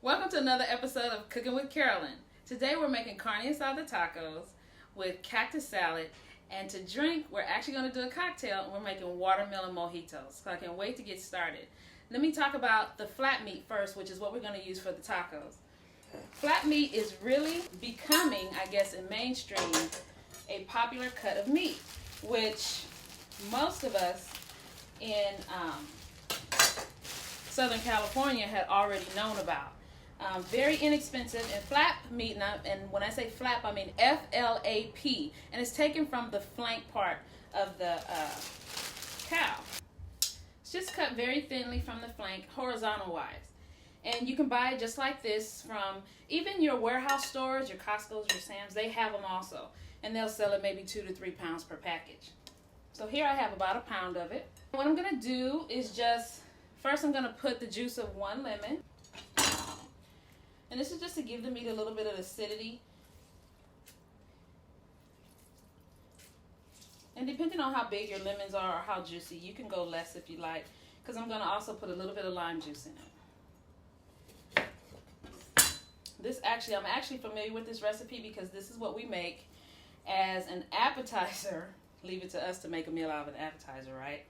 Welcome to another episode of Cooking with Carolyn. Today we're making Carne Asada tacos with cactus salad, and to drink we're actually going to do a cocktail, and we're making watermelon mojitos. So I can't wait to get started. Let me talk about the flat meat first, which is what we're going to use for the tacos. Flat meat is really becoming, I guess, in mainstream, a popular cut of meat, which most of us in Southern California had already known about. Very inexpensive and flap meat, and when I say flap, I mean F-L-A-P, and it's taken from the flank part of the cow. It's just cut very thinly from the flank, horizontal wise. And you can buy it just like this from even your warehouse stores, your Costco's, your Sam's. They have them also, and they'll sell it maybe 2 to 3 pounds per package. So here I have about a pound of it. What I'm going to do is first I'm going to put the juice of 1 lemon. And this is just to give the meat a little bit of acidity. And depending on how big your lemons are or how juicy, you can go less if you like, because I'm going to also put a little bit of lime juice in it. I'm actually familiar with this recipe because this is what we make as an appetizer. Leave it to us to make a meal out of an appetizer, right?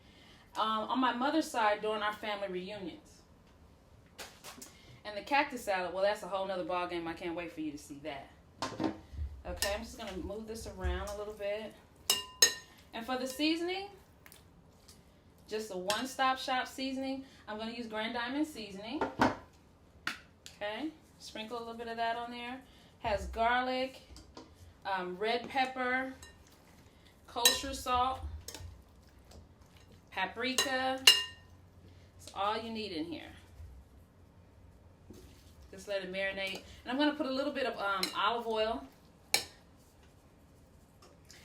On my mother's side, during our family reunions. And the cactus salad, well, that's a whole nother ball game. I can't wait for you to see that. Okay, I'm just going to move this around a little bit. And for the seasoning, just a one-stop shop seasoning. I'm going to use Grand Diamond seasoning. Okay, sprinkle a little bit of that on there. Has garlic, red pepper, kosher salt, paprika. That's all you need in here. Just let it marinate. And I'm going to put a little bit of olive oil.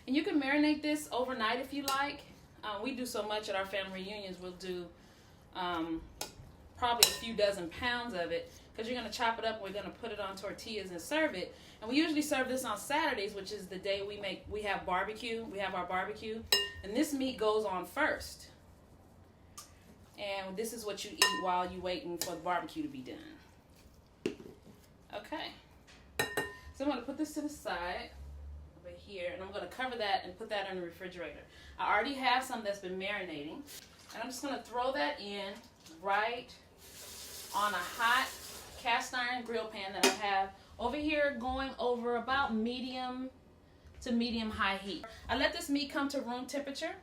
And you can marinate this overnight if you like. We do so much at our family reunions. We'll do probably a few dozen pounds of it, because you're going to chop it up and we're going to put it on tortillas and serve it. And we usually serve this on Saturdays, which is the day we have barbecue. We have our barbecue. And this meat goes on first. And this is what you eat while you're waiting for the barbecue to be done. Okay, so I'm going to put this to the side over here, and I'm going to cover that and put that in the refrigerator. I already have some that's been marinating, and I'm just going to throw that in right on a hot cast iron grill pan that I have over here, going over about medium to medium high heat. I let this meat come to room temperature.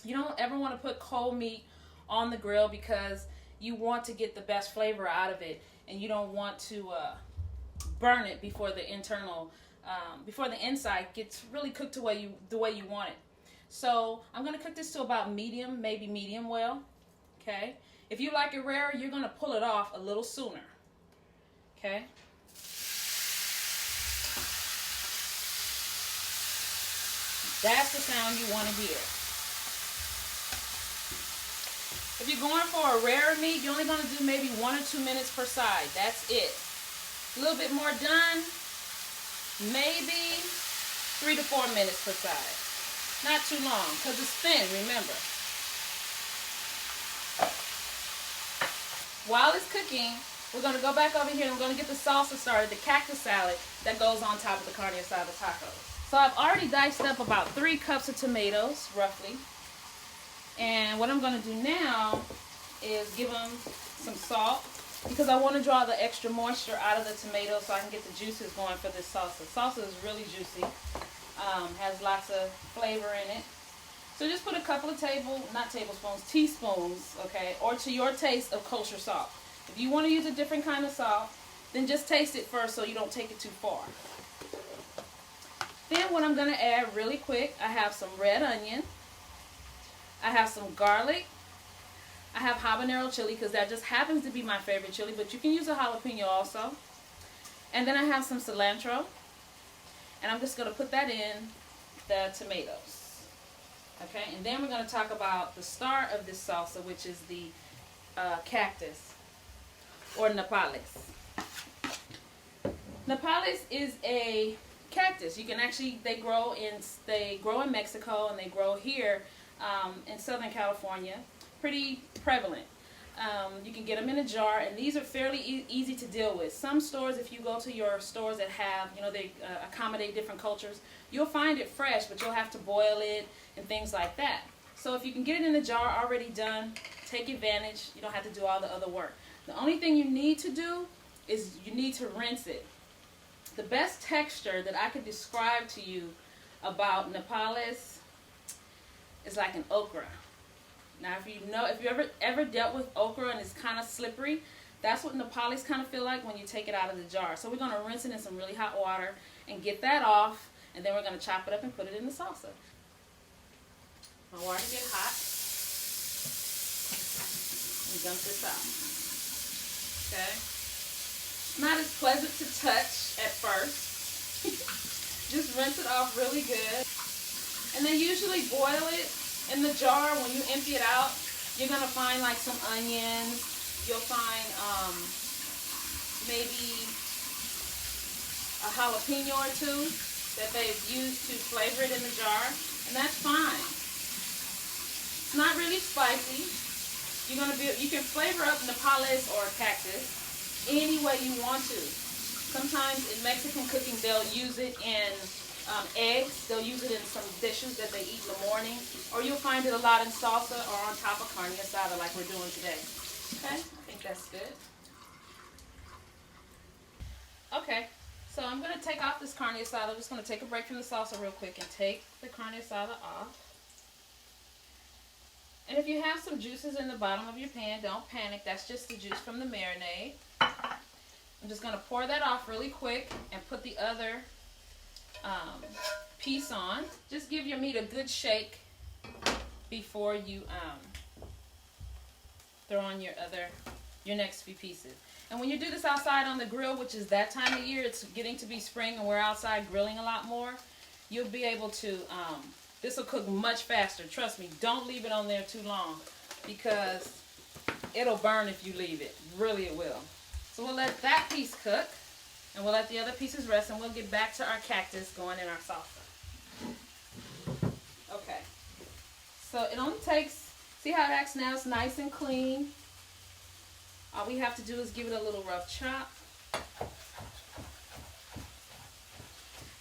You don't ever want to put cold meat on the grill because you want to get the best flavor out of it, and you don't want to burn it before the inside gets really cooked the way you want it. So I'm going to cook this to about medium, maybe medium well. Okay. If you like it rare, you're going to pull it off a little sooner. Okay. That's the sound you want to hear. If you're going for a rarer meat, you're only going to do maybe 1 or 2 minutes per side. That's it. A little bit more done, maybe 3 to 4 minutes per side. Not too long, because it's thin, remember. While it's cooking, we're going to go back over here and we're going to get the salsa started, the cactus salad that goes on top of the Carne Asada tacos. So I've already diced up about 3 cups of tomatoes, roughly. And what I'm going to do now is give them some salt, because I want to draw the extra moisture out of the tomatoes so I can get the juices going for this salsa. Salsa is really juicy, has lots of flavor in it. So just put a couple of teaspoons, okay, or to your taste of kosher salt. If you want to use a different kind of salt, then just taste it first so you don't take it too far. Then what I'm going to add really quick, I have some red onion. I have some garlic. I have habanero chili because that just happens to be my favorite chili, but you can use a jalapeno also. And then I have some cilantro. And I'm just going to put that in the tomatoes. Okay, and then we're going to talk about the star of this salsa, which is the cactus or Nopales. Nopales is a cactus. You can actually, they grow in Mexico and they grow here in Southern California. Pretty prevalent. You can get them in a jar, and these are fairly easy to deal with. Some stores, if you go to your stores that have, you know, they accommodate different cultures, you'll find it fresh, but you'll have to boil it and things like that. So if you can get it in a jar already done, take advantage. You don't have to do all the other work. The only thing you need to do is you need to rinse it. The best texture that I could describe to you about Nopales is like an okra. Now, if you ever dealt with okra and it's kind of slippery, that's what Nopales kind of feel like when you take it out of the jar. So we're going to rinse it in some really hot water and get that off, and then we're going to chop it up and put it in the salsa. My water get hot. And dump this out. Okay. Not as pleasant to touch at first. Just rinse it off really good. And then usually boil it in the jar. When you empty it out, you're going to find like some onions. You'll find maybe a jalapeno or two that they've used to flavor it in the jar. And that's fine. It's not really spicy. You can flavor up Nopales or Cactus any way you want to. Sometimes in Mexican cooking, they'll use it in eggs. They'll use it in some dishes that they eat in the morning. Or you'll find it a lot in salsa or on top of carne asada like we're doing today. Okay, I think that's good. Okay, so I'm going to take off this carne asada. I'm just going to take a break from the salsa real quick and take the carne asada off. And if you have some juices in the bottom of your pan, don't panic. That's just the juice from the marinade. I'm just going to pour that off really quick and put the other piece on. Just give your meat a good shake before you throw on your next few pieces. And when you do this outside on the grill, which is that time of year, it's getting to be spring and we're outside grilling a lot more, you'll be able to, this will cook much faster. Trust me, don't leave it on there too long because it'll burn if you leave it. Really it will. So we'll let that piece cook and we'll let the other pieces rest and we'll get back to our cactus going in our salsa. Okay. So it only takes, see how it acts now? It's nice and clean. All we have to do is give it a little rough chop.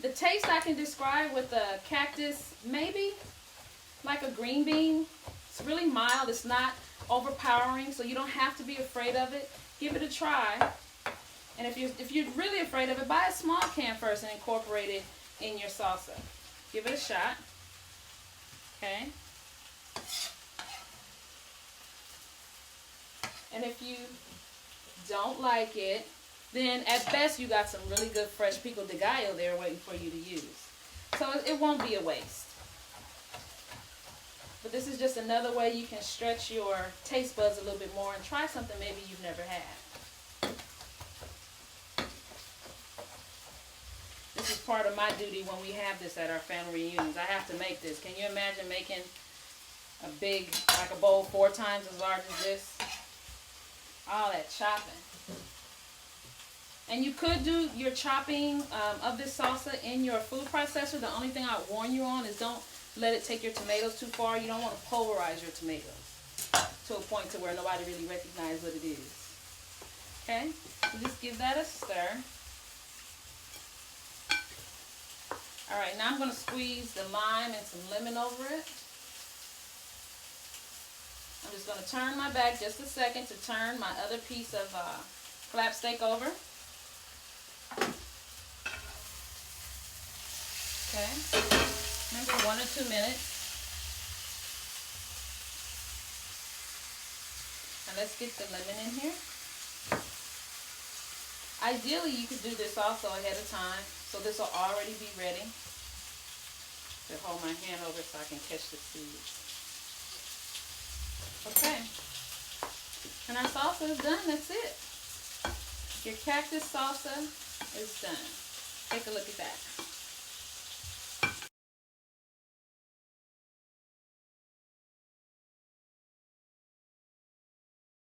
The taste I can describe with the cactus, maybe like a green bean. It's really mild. It's not overpowering, so you don't have to be afraid of it. Give it a try. And if you're really afraid of it, buy a small can first and incorporate it in your salsa. Give it a shot. Okay. And if you don't like it, then at best you got some really good fresh pico de gallo there waiting for you to use. So it won't be a waste. But this is just another way you can stretch your taste buds a little bit more and try something maybe you've never had. This is part of my duty when we have this at our family reunions. I have to make this. Can you imagine making a big, like a bowl 4 times as large as this? All that chopping. And you could do your chopping of this salsa in your food processor. The only thing I would warn you on is don't let it take your tomatoes too far. You don't want to pulverize your tomatoes to a point to where nobody really recognizes what it is. Okay? So just give that a stir. Alright, now I'm going to squeeze the lime and some lemon over it. I'm just going to turn my back just a second to turn my other piece of flap steak over. Okay, remember 1 or 2 minutes. Now let's get the lemon in here. Ideally, you could do this also ahead of time, so this will already be ready. To hold my hand over so I can catch the seeds. Okay, and our salsa is done. That's it. Your cactus salsa is done. Take a look at that.